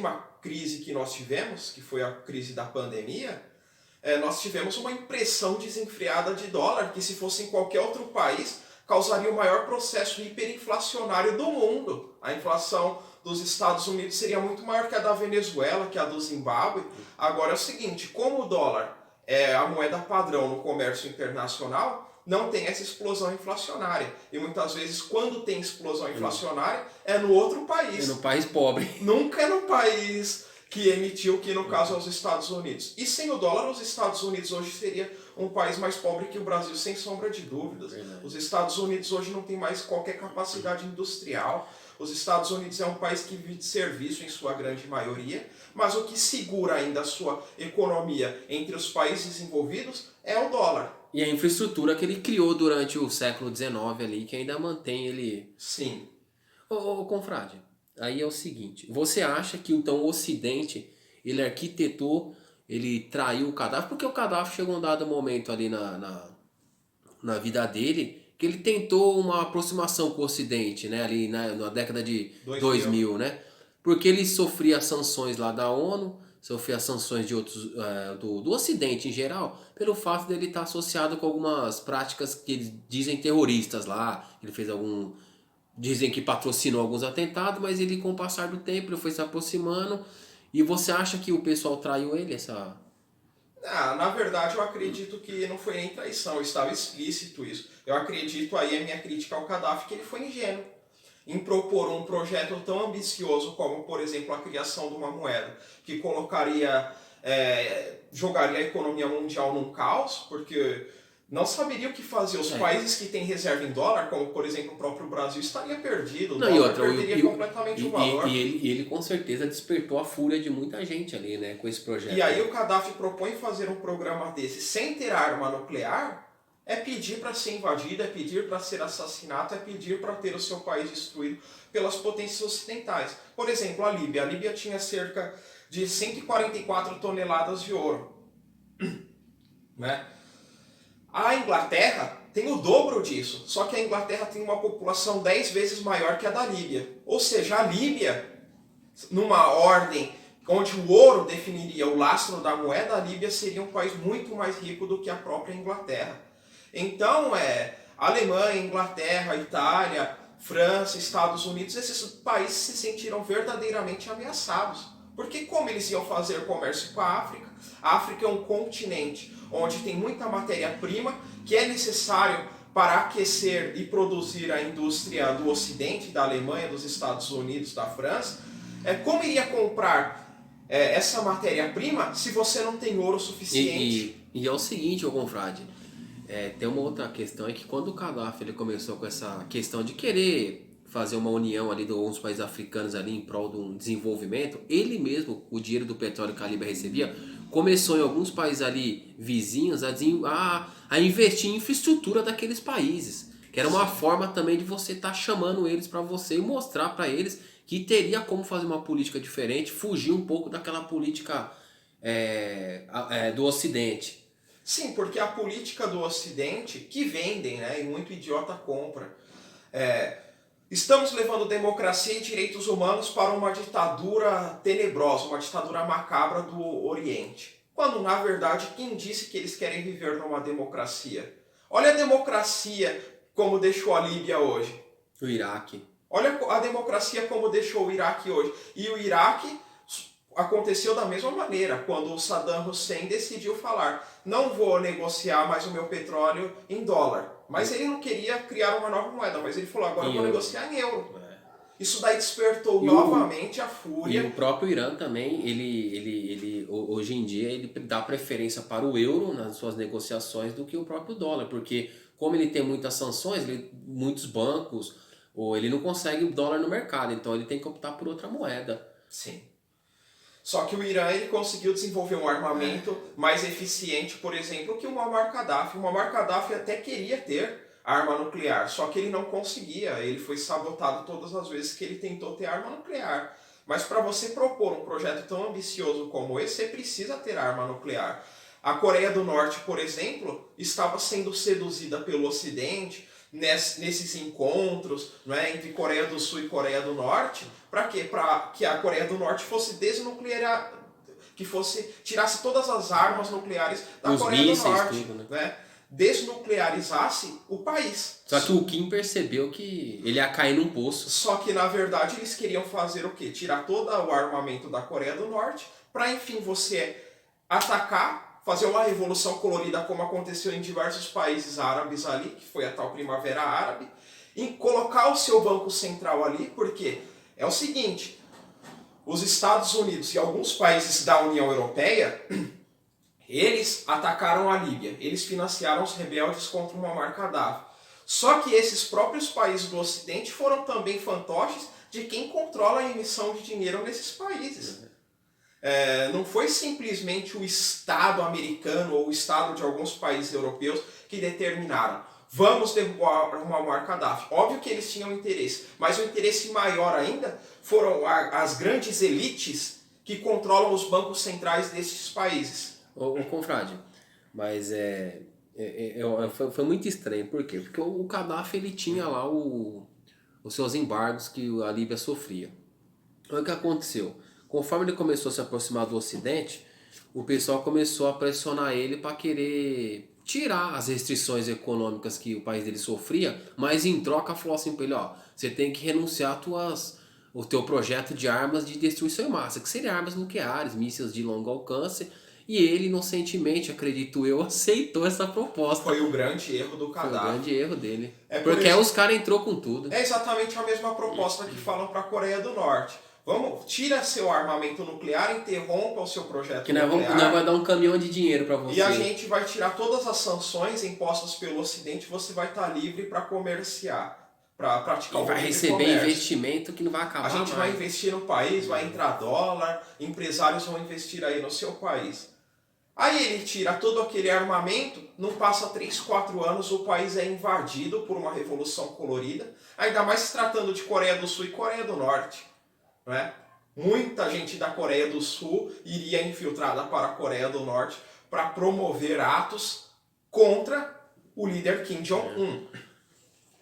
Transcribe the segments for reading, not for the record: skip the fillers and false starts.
última crise que nós tivemos, que foi a crise da pandemia, nós tivemos uma impressão desenfreada de dólar, que se fosse em qualquer outro país, causaria o maior processo hiperinflacionário do mundo. A inflação dos Estados Unidos seria muito maior que a da Venezuela, que a do Zimbábue. Agora é o seguinte, como o dólar é a moeda padrão no comércio internacional, não tem essa explosão inflacionária. E muitas vezes, quando tem explosão inflacionária, é no outro país. É no país pobre. Nunca é no país que emitiu, que no caso é os Estados Unidos. E sem o dólar, os Estados Unidos hoje seria um país mais pobre que o Brasil, sem sombra de dúvidas. Os Estados Unidos hoje não tem mais qualquer capacidade industrial. Os Estados Unidos é um país que vive de serviço em sua grande maioria, mas o que segura ainda a sua economia entre os países desenvolvidos é o dólar. E a infraestrutura que ele criou durante o século XIX ali, que ainda mantém ele... Sim. Ô confrade, aí é o seguinte, você acha que então o Ocidente, ele arquitetou, ele traiu o Gaddafi, porque o Gaddafi chegou um dado momento ali na vida dele, que ele tentou uma aproximação com o Ocidente, né, ali na década de 2000, né, porque ele sofria sanções lá da ONU, sofria sanções de outros, do Ocidente em geral, pelo fato dele estar associado com algumas práticas que eles dizem terroristas lá, ele fez dizem que patrocinou alguns atentados, mas ele com o passar do tempo ele foi se aproximando. E você acha que o pessoal traiu ele? Na verdade eu acredito que não foi nem traição, estava explícito isso. Eu acredito, aí a minha crítica ao Gaddafi, que ele foi ingênuo em propor um projeto tão ambicioso como, por exemplo, a criação de uma moeda que jogaria a economia mundial num caos, porque não saberia o que fazer. Os países que têm reserva em dólar, como por exemplo o próprio Brasil, estaria perdido. O dólar perderia completamente o valor. E ele com certeza despertou a fúria de muita gente ali, né, com esse projeto. E aí o Gaddafi propõe fazer um programa desse sem ter arma nuclear, é pedir para ser invadido, é pedir para ser assassinado, é pedir para ter o seu país destruído pelas potências ocidentais. Por exemplo, a Líbia. A Líbia tinha cerca de 144 toneladas de ouro. Né? A Inglaterra tem o dobro disso, só que a Inglaterra tem uma população 10 vezes maior que a da Líbia. Ou seja, a Líbia, numa ordem onde o ouro definiria o lastro da moeda, a Líbia seria um país muito mais rico do que a própria Inglaterra. Então, Alemanha, Inglaterra, Itália, França, Estados Unidos, esses países se sentiram verdadeiramente ameaçados. Porque como eles iam fazer comércio com a África? A África é um continente onde tem muita matéria-prima que é necessário para aquecer e produzir a indústria do Ocidente, da Alemanha, dos Estados Unidos, da França. Como iria comprar essa matéria-prima se você não tem ouro suficiente? E é o seguinte, ô confrade, tem uma outra questão, é que quando o Gaddafi ele começou com essa questão de querer fazer uma união ali de alguns países africanos ali em prol de um desenvolvimento, ele mesmo, o dinheiro do petróleo que a Líbia recebia, começou em alguns países ali vizinhos a investir em infraestrutura daqueles países, que era uma forma também de você estar chamando eles para você e mostrar para eles que teria como fazer uma política diferente, fugir um pouco daquela política do Ocidente. Sim, porque a política do Ocidente, que vendem, né, e muito idiota compra, estamos levando democracia e direitos humanos para uma ditadura tenebrosa, uma ditadura macabra do Oriente. Quando, na verdade, quem disse que eles querem viver numa democracia? Olha a democracia como deixou a Líbia hoje. O Iraque. Olha a democracia como deixou o Iraque hoje. E o Iraque aconteceu da mesma maneira, quando o Saddam Hussein decidiu falar: não vou negociar mais o meu petróleo em dólar. Mas ele não queria criar uma nova moeda, mas ele falou: agora eu vou negociar em euro. Isso daí despertou novamente a fúria. E o próprio Irã também, ele hoje em dia, ele dá preferência para o euro nas suas negociações do que o próprio dólar, porque como ele tem muitas sanções, muitos bancos, ou ele não consegue dólar no mercado, então ele tem que optar por outra moeda. Sim. Só que o Irã ele conseguiu desenvolver um armamento mais eficiente, por exemplo, que o Muammar Gaddafi. O Muammar Gaddafi até queria ter arma nuclear, só que ele não conseguia. Ele foi sabotado todas as vezes que ele tentou ter arma nuclear. Mas para você propor um projeto tão ambicioso como esse, você precisa ter arma nuclear. A Coreia do Norte, por exemplo, estava sendo seduzida pelo Ocidente, nesses encontros, não é, entre Coreia do Sul e Coreia do Norte. Para quê? Para que a Coreia do Norte fosse desnuclear, que tirasse todas as armas nucleares da Os Coreia do mísseis, Norte, tudo, né? né? Desnuclearizasse o país. Só que o Kim percebeu que ele ia cair num poço. Só que na verdade eles queriam fazer o quê? Tirar todo o armamento da Coreia do Norte para enfim você atacar, fazer uma revolução colorida como aconteceu em diversos países árabes ali, que foi a tal Primavera Árabe, e colocar o seu banco central ali, porque é o seguinte, os Estados Unidos e alguns países da União Europeia, eles atacaram a Líbia, eles financiaram os rebeldes contra o Muammar Gaddafi. Só que esses próprios países do Ocidente foram também fantoches de quem controla a emissão de dinheiro nesses países. Não foi simplesmente o Estado americano ou o Estado de alguns países europeus que determinaram: vamos derrubar o Muammar Gaddafi. Óbvio que eles tinham interesse, mas o interesse maior ainda foram as grandes elites que controlam os bancos centrais desses países. O confrade, mas foi muito estranho. Por quê? Porque o Gaddafi ele tinha lá os seus embargos que a Líbia sofria. Então, o que aconteceu? Conforme ele começou a se aproximar do Ocidente, o pessoal começou a pressionar ele para querer tirar as restrições econômicas que o país dele sofria, mas em troca falou assim para ele, ó, você tem que renunciar o teu projeto de armas de destruição em massa, que seria armas nucleares, mísseis de longo alcance, e ele inocentemente, acredito eu, aceitou essa proposta. Foi o grande erro do Gaddafi. Foi o grande erro dele. Porque aí os caras entrou com tudo. É exatamente a mesma proposta que falam para a Coreia do Norte. Tira seu armamento nuclear, interrompa o seu projeto que nuclear. Nós vai dar um caminhão de dinheiro para você. E a gente vai tirar todas as sanções impostas pelo Ocidente, você vai estar livre para comerciar, para praticar o vai receber comércio. Investimento que não vai acabar. A gente vai investir no país, vai entrar dólar, empresários vão investir aí no seu país. Aí ele tira todo aquele armamento, não passa 3, 4 anos, o país é invadido por uma revolução colorida, ainda mais se tratando de Coreia do Sul e Coreia do Norte. Né? Muita gente da Coreia do Sul iria infiltrada para a Coreia do Norte para promover atos contra o líder Kim Jong-un.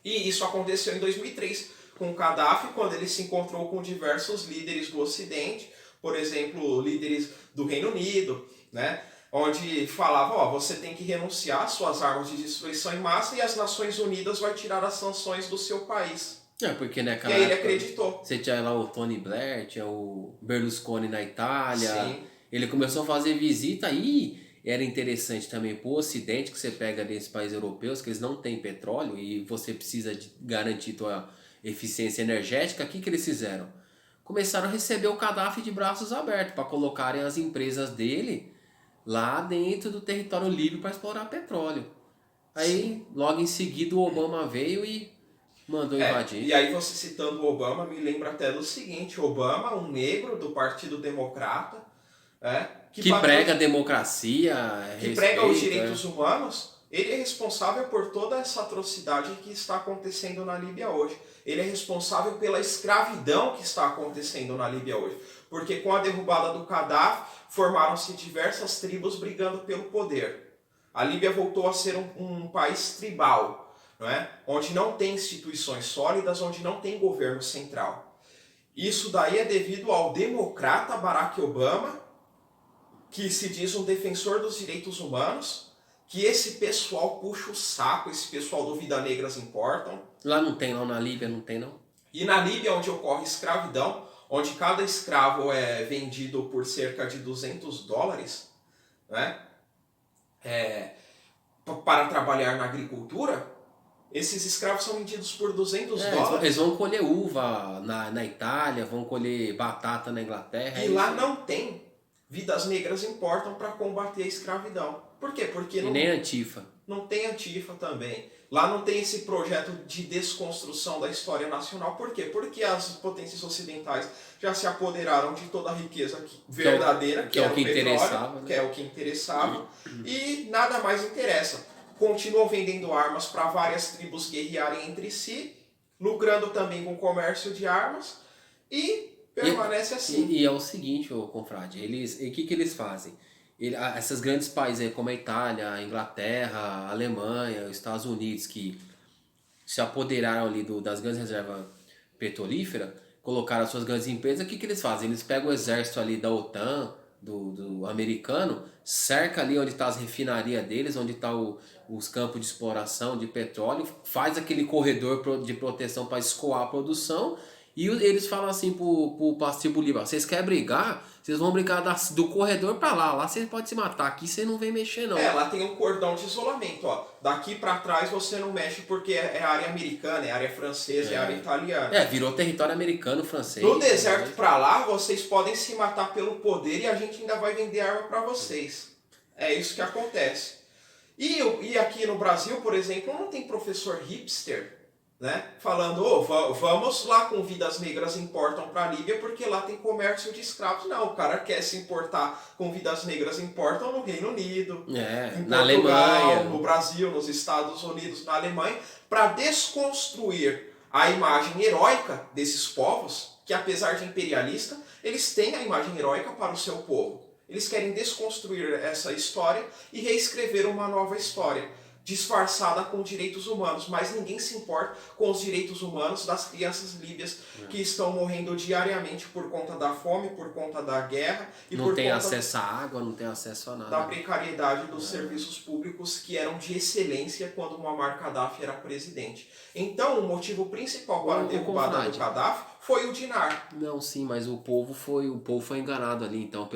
E isso aconteceu em 2003 com o Gaddafi, quando ele se encontrou com diversos líderes do Ocidente, por exemplo, líderes do Reino Unido, né? Onde falava, você tem que renunciar às suas armas de destruição em massa e as Nações Unidas vai tirar as sanções do seu país. Porque naquela e aí ele época, acreditou. Você tinha lá o Tony Blair, tinha o Berlusconi na Itália. Sim. Ele começou a fazer visita e era interessante também pro Ocidente, que você pega nesses países europeus, que eles não têm petróleo e você precisa de garantir tua eficiência energética. O que eles fizeram? Começaram a receber o Gaddafi de braços abertos para colocarem as empresas dele lá dentro do território líbio para explorar petróleo. Aí, logo em seguida, o Obama veio e mandou invadir. E aí você citando o Obama, me lembra até do seguinte: Obama, um negro do Partido Democrata, que prega a democracia, que prega os direitos humanos, ele é responsável por toda essa atrocidade que está acontecendo na Líbia hoje. Ele é responsável pela escravidão que está acontecendo na Líbia hoje. Porque com a derrubada do Gaddafi, formaram-se diversas tribos brigando pelo poder. A Líbia voltou a ser um país tribal, não é? Onde não tem instituições sólidas, onde não tem governo central. Isso daí é devido ao democrata Barack Obama, que se diz um defensor dos direitos humanos, que esse pessoal puxa o saco, esse pessoal do Vida Negras importam. Lá não tem, não, na Líbia não tem, não. E na Líbia, onde ocorre escravidão, onde cada escravo é vendido por cerca de $200, né? Para trabalhar na agricultura, esses escravos são vendidos por $200. Eles vão colher uva na Itália, vão colher batata na Inglaterra. E lá não tem. Vidas Negras importam para combater a escravidão. Por quê? Porque nem Antifa. Não tem Antifa também. Lá não tem esse projeto de desconstrução da história nacional. Por quê? Porque as potências ocidentais já se apoderaram de toda a riqueza verdadeira, que é o que interessava, que é o que interessava, e nada mais interessa. Continuam vendendo armas para várias tribos guerrearem entre si, lucrando também com o comércio de armas, e permanece assim. E é o seguinte, confrade, o que eles fazem? Esses grandes países aí, como a Itália, a Inglaterra, a Alemanha, os Estados Unidos, que se apoderaram ali das grandes reservas petrolíferas, colocaram as suas grandes empresas, o que eles fazem? Eles pegam o exército ali da OTAN, do americano, cerca ali onde está as refinarias deles, onde está os campos de exploração de petróleo, faz aquele corredor de proteção para escoar a produção, e eles falam assim pro Pastor Bolívar, vocês querem brigar? Vocês vão brigar do corredor para lá vocês podem se matar, aqui você não vem mexer não. Lá tem um cordão de isolamento, ó. Daqui para trás você não mexe porque é área americana, é área francesa, é área italiana. Virou território americano, francês. Do deserto para lá vocês podem se matar pelo poder e a gente ainda vai vender arma para vocês. É isso que acontece. E aqui no Brasil, por exemplo, não tem professor hipster, né? Falando, vamos lá com Vidas Negras importam para a Líbia porque lá tem comércio de escravos. Não, o cara quer se importar com Vidas Negras importam no Reino Unido, em na Portugal, Alemanha, no Brasil, nos Estados Unidos, na Alemanha, para desconstruir a imagem heróica desses povos, que apesar de imperialista, eles têm a imagem heróica para o seu povo. Eles querem desconstruir essa história e reescrever uma nova história, disfarçada com direitos humanos, mas ninguém se importa com os direitos humanos das crianças líbias que estão morrendo diariamente por conta da fome, por conta da guerra e não por tem conta acesso à água, não tem acesso a nada. Da precariedade dos serviços públicos que eram de excelência quando Muammar Gaddafi era presidente. Então, o motivo principal para a derrubada do Gaddafi foi o dinar. Não, sim, mas o povo foi enganado ali, então,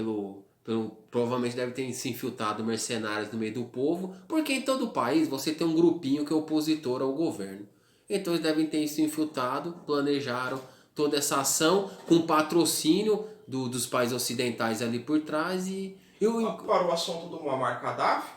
provavelmente deve ter se infiltrado mercenários no meio do povo, porque em todo país você tem um grupinho que é opositor ao governo. Então eles devem ter se infiltrado, planejaram toda essa ação com patrocínio dos países ocidentais ali por trás Para o assunto do Muammar Gaddafi,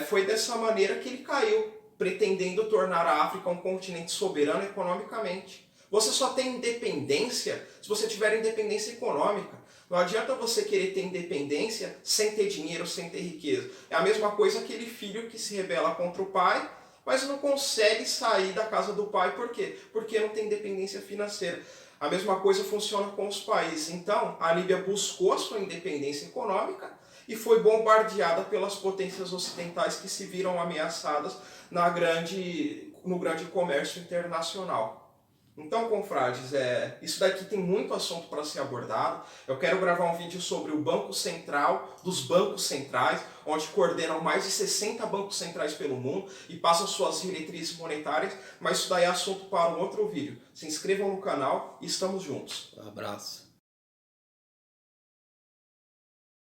foi dessa maneira que ele caiu, pretendendo tornar a África um continente soberano economicamente. Você só tem independência se você tiver independência econômica. Não adianta você querer ter independência sem ter dinheiro, sem ter riqueza. É a mesma coisa aquele filho que se rebela contra o pai, mas não consegue sair da casa do pai. Por quê? Porque não tem independência financeira. A mesma coisa funciona com os países. Então, a Líbia buscou a sua independência econômica e foi bombardeada pelas potências ocidentais que se viram ameaçadas no grande comércio internacional. Então, confrades, isso daqui tem muito assunto para ser abordado. Eu quero gravar um vídeo sobre o Banco Central, dos bancos centrais, onde coordenam mais de 60 bancos centrais pelo mundo e passam suas diretrizes monetárias, mas isso daí é assunto para um outro vídeo. Se inscrevam no canal e estamos juntos. Um abraço.